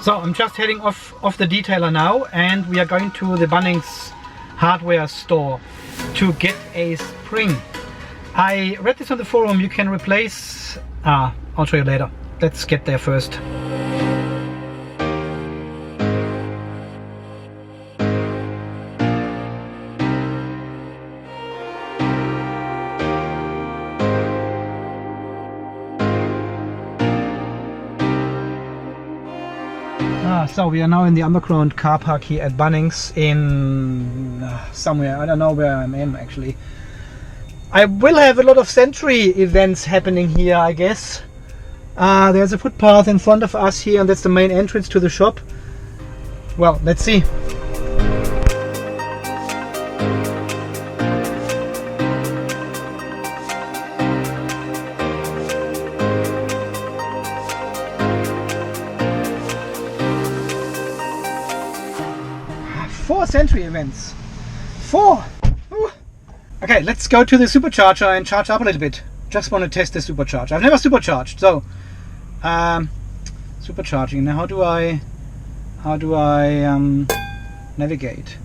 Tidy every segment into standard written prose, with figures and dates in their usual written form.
So I'm just heading off the detailer now, and we are going to the Bunnings hardware store to get a spring. I read this on the forum, you can replace... I'll show you later. Let's get there first. So we are now in the underground car park here at Bunnings in somewhere, I don't know where I'm in actually. I will have a lot of Century events happening here, I guess. There's a footpath in front of us here, and that's the main entrance to the shop. Well, let's see. Four Century events. 4! Ooh. Okay, let's go to the supercharger and charge up a little bit. Just want to test the supercharger. I've never supercharged, so supercharging. Now how do I navigate?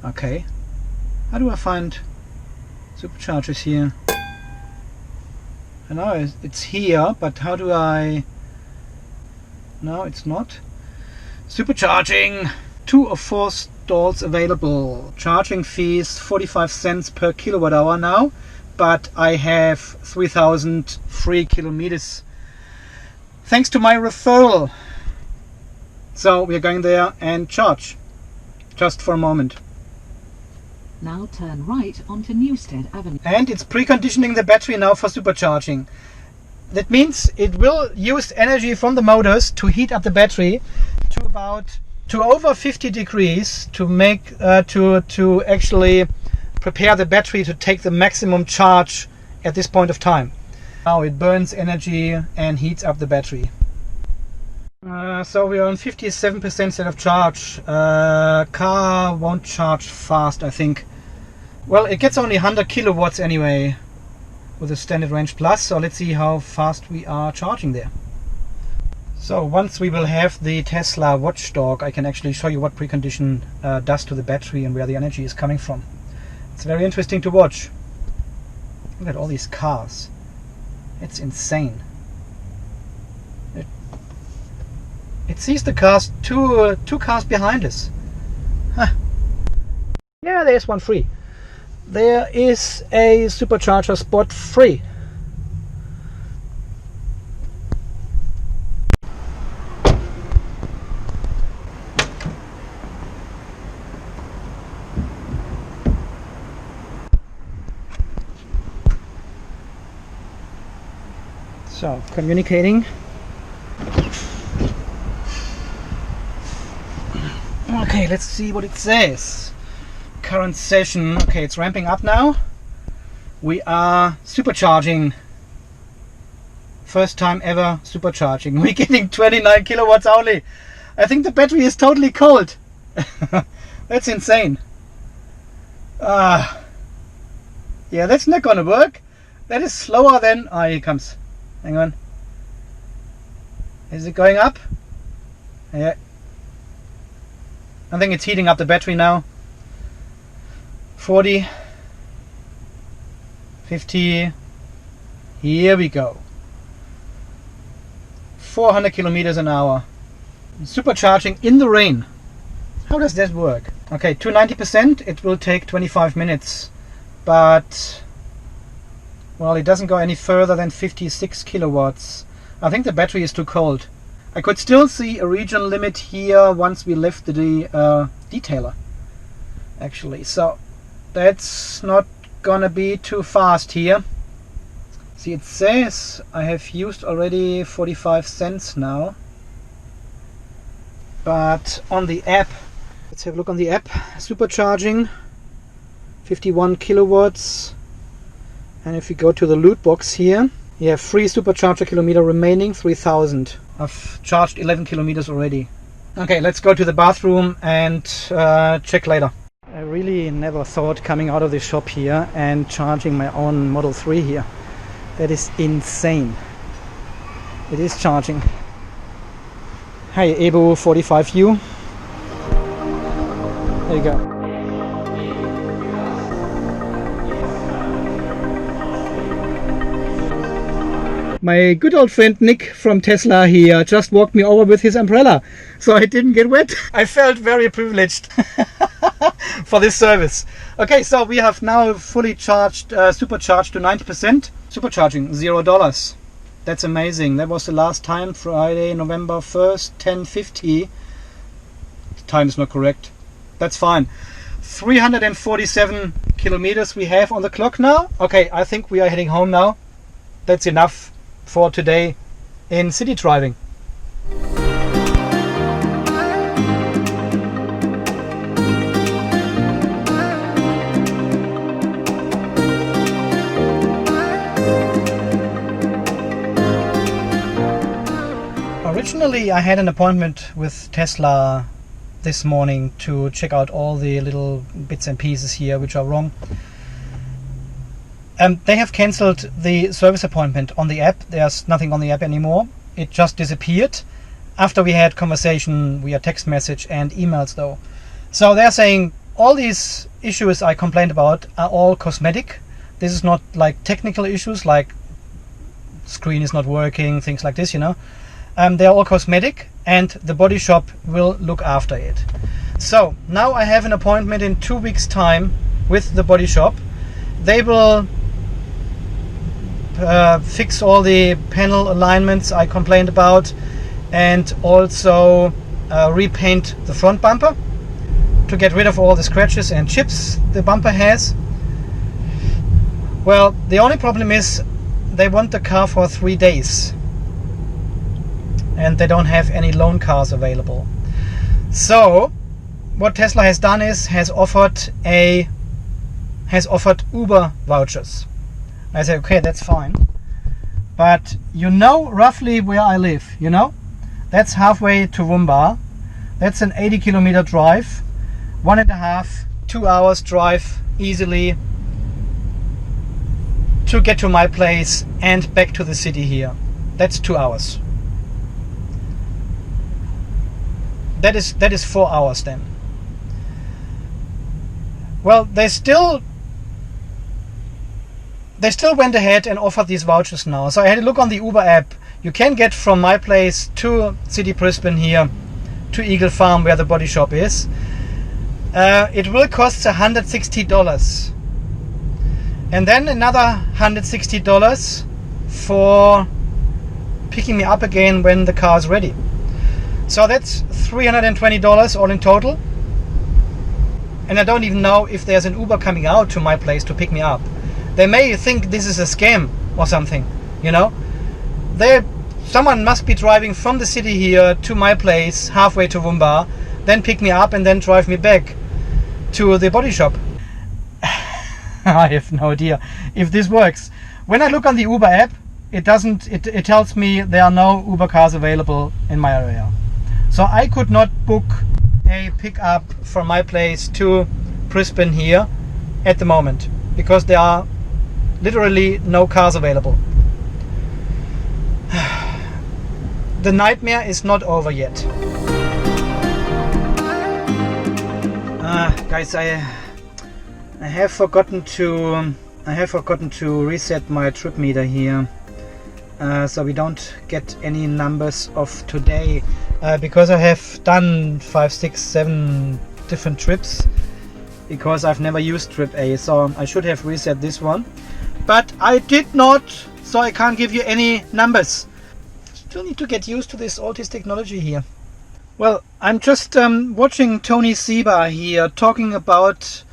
Okay. How do I find superchargers here? I know it's here, but how do I... No, it's not. Supercharging, 2 of 4 stalls available. Charging fees 45 cents per kilowatt hour now, but I have 3,000 free kilometers thanks to my referral. So we are going there and charge just for a moment. Now turn right onto Newstead Avenue. And it's preconditioning the battery now for supercharging. That means it will use energy from the motors to heat up the battery to over 50 degrees to make to actually prepare the battery to take the maximum charge at this point of time. Now it burns energy and heats up the battery. So we are on 57% state of charge. Car won't charge fast, I think. Well, it gets only 100 kilowatts anyway with a standard range plus, so let's see how fast we are charging there. So once we will have the Tesla watchdog, I can actually show you what precondition does to the battery and where the energy is coming from. It's very interesting to watch. Look at all these cars. It's insane. It sees the cars, two cars behind us. Huh. Yeah, there's one free. There is a supercharger spot free. So, communicating. Okay, let's see what it says. Current session. Okay, it's ramping up now. We are supercharging. First time ever supercharging. We're getting 29 kilowatts only. I think the battery is totally cold. That's insane. Yeah, that's not gonna work. That is slower than... Ah, here it comes. Hang on. Is it going up? Yeah. I think it's heating up the battery now. 40. 50. Here we go. 400 kilometers an hour. Supercharging in the rain. How does that work? Okay, to 90% it will take 25 minutes. But... well, it doesn't go any further than 56 kilowatts. I think the battery is too cold. I could still see a region limit here once we left the detailer, actually. So that's not gonna be too fast here. See, it says I have used already 45 cents now. But on the app, let's have a look on the app. Supercharging, 51 kilowatts. And if you go to the loot box here, you have 3 supercharger kilometer remaining, 3,000. I've charged 11 kilometers already. Okay, let's go to the bathroom and check later. I really never thought coming out of the shop here and charging my own Model 3 here. That is insane. It is charging. Hey, EBU 45U. There you go. My good old friend Nick from Tesla here just walked me over with his umbrella, so I didn't get wet. I felt very privileged for this service. Okay, so we have now fully charged, supercharged to 90%. Supercharging, $0. That's amazing. That was the last time, Friday, November 1st, 10:50. The time is not correct. That's fine. 347 kilometers we have on the clock now. Okay, I think we are heading home now. That's enough for today in city driving. Originally I had an appointment with Tesla this morning to check out all the little bits and pieces here which are wrong. They have cancelled the service appointment on the app. There's nothing on the app anymore. It just disappeared after we had conversation via text message and emails though. So they're saying all these issues I complained about are all cosmetic. This is not like technical issues like screen is not working, things like this, you know. They're all cosmetic and the body shop will look after it. So now I have an appointment in 2 weeks time with the body shop. They will fix all the panel alignments I complained about and also repaint the front bumper to get rid of all the scratches and chips the bumper has. Well, the only problem is they want the car for 3 days and they don't have any loan cars available. So what Tesla has done is has offered Uber vouchers. I said, okay, that's fine, but you know roughly where I live, you know, that's halfway to Woomba. That's an 80 kilometer drive, 1.5, 2 hours drive easily to get to my place and back to the city here. That's 2 hours. That is 4 hours then. Well, they still went ahead and offered these vouchers now. So I had a look on the Uber app. You can get from my place to City Brisbane here to Eagle Farm where the body shop is. It will cost $160 and then another $160 for picking me up again when the car is ready. So that's $320 all in total. And I don't even know if there's an Uber coming out to my place to pick me up. They may think this is a scam or something, you know. Someone must be driving from the city here to my place, halfway to Woomba, then pick me up and then drive me back to the body shop. I have no idea if this works. When I look on the Uber app, it tells me there are no Uber cars available in my area. So I could not book a pickup from my place to Brisbane here at the moment because there are literally no cars available. The nightmare is not over yet. Guys, I have forgotten to reset my trip meter here, so we don't get any numbers of today because I have done 5, 6, 7 different trips because I've never used trip A, so I should have reset this one, but I did not, so I can't give you any numbers. Still need to get used to all this technology here. Well, I'm just watching Tony Seba here talking about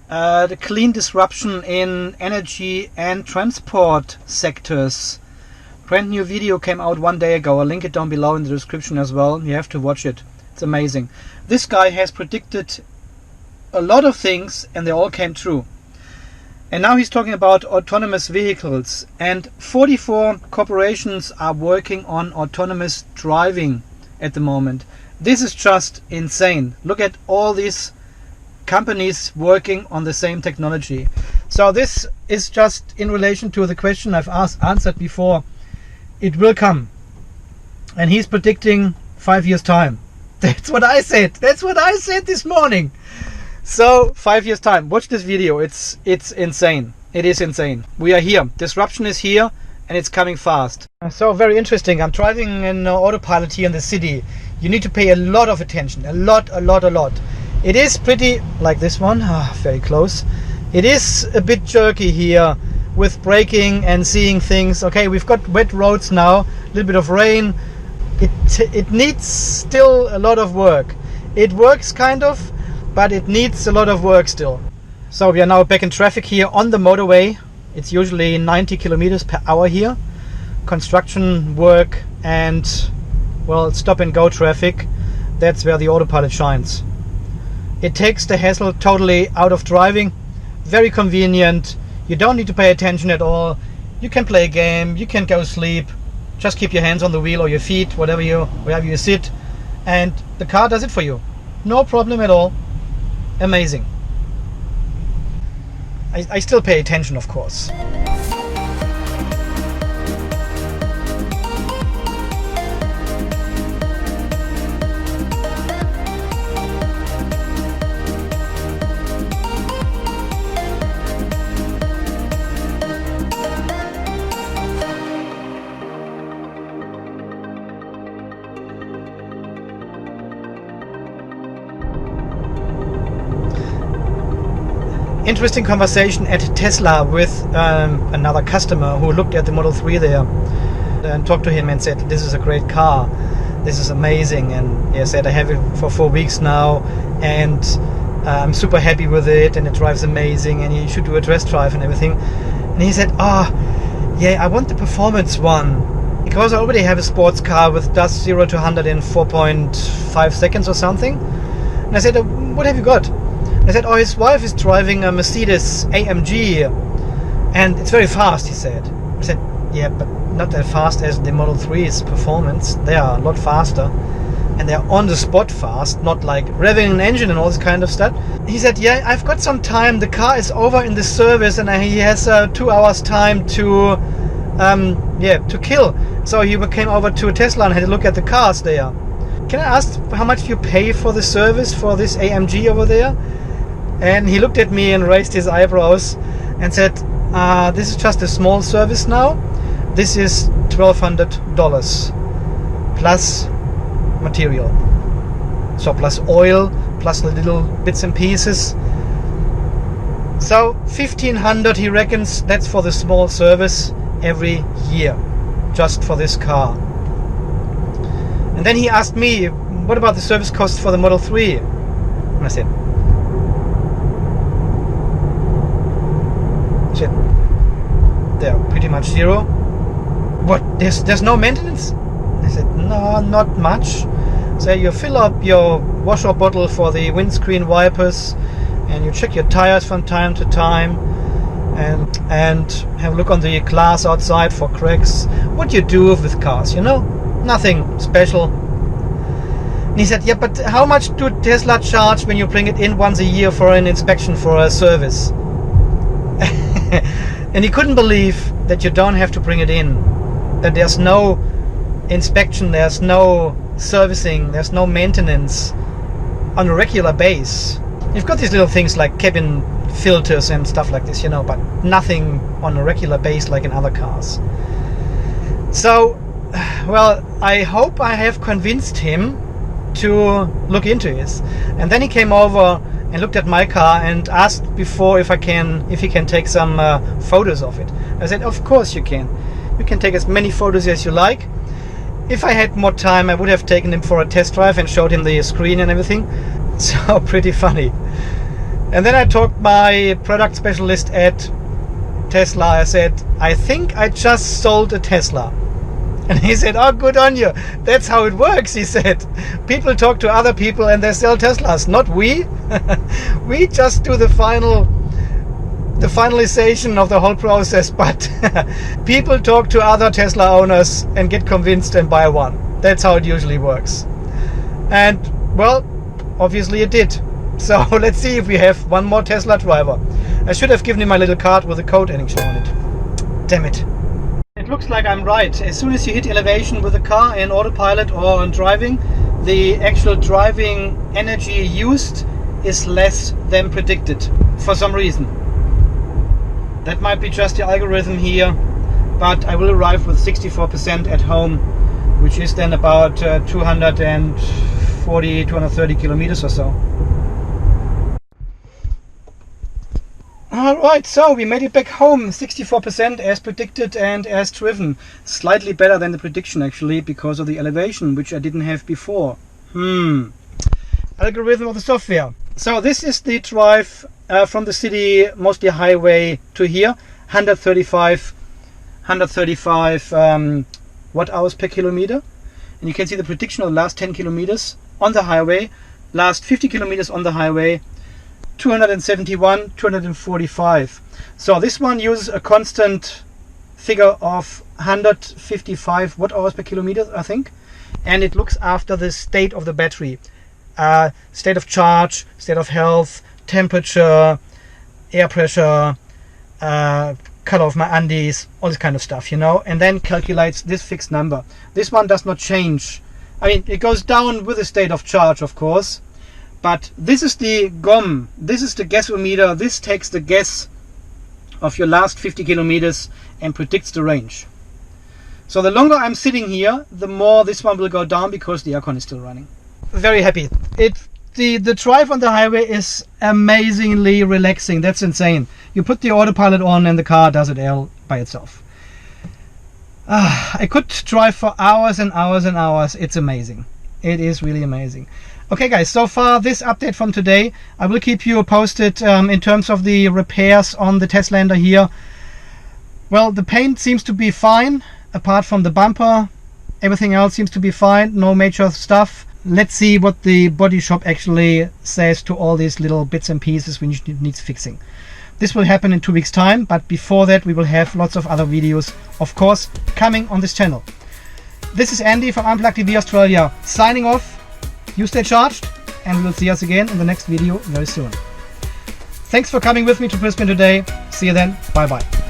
the clean disruption in energy and transport sectors. Brand new video came out 1 day ago. I'll link it down below in the description as well. You have to watch it. It's amazing. This guy has predicted a lot of things and they all came true. And now he's talking about autonomous vehicles, and 44 corporations are working on autonomous driving at the moment. This is just insane. Look at all these companies working on the same technology. So this is just in relation to the question I've answered before. It will come. and he's predicting 5 years time. That's what I said. That's what I said this morning. So 5 years time. Watch this video. It's insane. It is insane. We are here. Disruption is here, and it's coming fast. So very interesting. I'm driving in Autopilot here in the city. You need to pay a lot of attention. A lot. It is pretty like this one. Very close. It is a bit jerky here with braking and seeing things. Okay, we've got wet roads now. A little bit of rain. It needs still a lot of work. It works kind of, but it needs a lot of work still. So we are now back in traffic here on the motorway. It's usually 90 kilometers per hour here. Construction work and, well, stop and go traffic. That's where the Autopilot shines. It takes the hassle totally out of driving. Very convenient. You don't need to pay attention at all. You can play a game. You can go sleep. Just keep your hands on the wheel or your feet, wherever you sit, and the car does it for you. No problem at all. Amazing. I still pay attention, of course. Interesting conversation at Tesla with another customer who looked at the Model 3 there and talked to him and said, this is a great car, this is amazing, and he said, I have it for 4 weeks now and I'm super happy with it and it drives amazing and you should do a test drive and everything. And he said, yeah, I want the performance one because I already have a sports car with does 0 to 100 in 4.5 seconds or something. And I said, what have you got? I said, his wife is driving a Mercedes AMG and it's very fast, he said. I said, yeah, but not that fast as the Model 3's performance. They are a lot faster and they're on the spot fast, not like revving an engine and all this kind of stuff. He said, yeah, I've got some time. The car is over in the service and he has 2 hours time to kill. So he came over to Tesla and had a look at the cars there. Can I ask how much you pay for the service for this AMG over there? And he looked at me and raised his eyebrows and said, this is just a small service now. This is $1,200 plus material. So plus oil, plus the little bits and pieces. So $1,500 he reckons that's for the small service every year, just for this car. And then he asked me, what about the service cost for the Model 3? And I said, they're pretty much zero. What? There's no maintenance? I said, no, not much. So you fill up your washer bottle for the windscreen wipers, and you check your tires from time to time, and have a look on the glass outside for cracks. What you do with cars, nothing special. And he said, yeah, but how much do Tesla charge when you bring it in once a year for an inspection, for a service? And he couldn't believe that you don't have to bring it in, that there's no inspection, there's no servicing, there's no maintenance on a regular base. You've got these little things like cabin filters and stuff like this, but nothing on a regular base like in other cars. So, well, I hope I have convinced him to look into this. And then he came over and looked at my car and asked before if he can take some photos of it. I said, of course you can. You can take as many photos as you like. If I had more time, I would have taken him for a test drive and showed him the screen and everything. So pretty funny. And then I talked my product specialist at Tesla. I said, I think I just sold a Tesla. And he said, oh, good on you. That's how it works, he said. People talk to other people and they sell Teslas, not we. We just do the finalization of the whole process, but people talk to other Tesla owners and get convinced and buy one. That's how it usually works. And, well, obviously it did. So let's see if we have one more Tesla driver. I should have given him my little card with a code edition on it. Damn it. It looks like I'm right. As soon as you hit elevation with the car in autopilot or on driving, the actual driving energy used is less than predicted for some reason. That might be just the algorithm here, but I will arrive with 64% at home, which is then about 240, 230 kilometers or so. Alright, so we made it back home, 64% as predicted and as driven. Slightly better than the prediction actually, because of the elevation, which I didn't have before. Algorithm of the software. So this is the drive from the city, mostly highway, to here, 135 watt hours per kilometer. And you can see the prediction of the last 10 kilometers on the highway, last 50 kilometers on the highway, 271, 245. So this one uses a constant figure of 155 watt hours per kilometer, I think. And it looks after the state of the battery. State of charge, state of health, temperature, air pressure, color of my undies, all this kind of stuff, you know, and then calculates this fixed number. This one does not change. I mean, it goes down with the state of charge, of course, but this is the GOM, this is the gasometer, this takes the gas of your last 50 kilometers and predicts the range. So the longer I'm sitting here, the more this one will go down because the aircon is still running. Very happy. The drive on the highway is amazingly relaxing. That's insane. You put the autopilot on and the car does it all by itself. I could drive for hours and hours and hours. It's amazing. It is really amazing. Okay guys, so far this update from today. I will keep you posted in terms of the repairs on the Teslander here. Well, the paint seems to be fine apart from the bumper. Everything else seems to be fine. No major stuff. Let's see what the body shop actually says to all these little bits and pieces which needs fixing. This will happen in 2 weeks time, but before that we will have lots of other videos, of course, coming on this channel. This is Andy from Unplugged TV Australia signing off. You stay charged and we will see us again in the next video very soon. Thanks for coming with me to Brisbane today. See you then. Bye bye.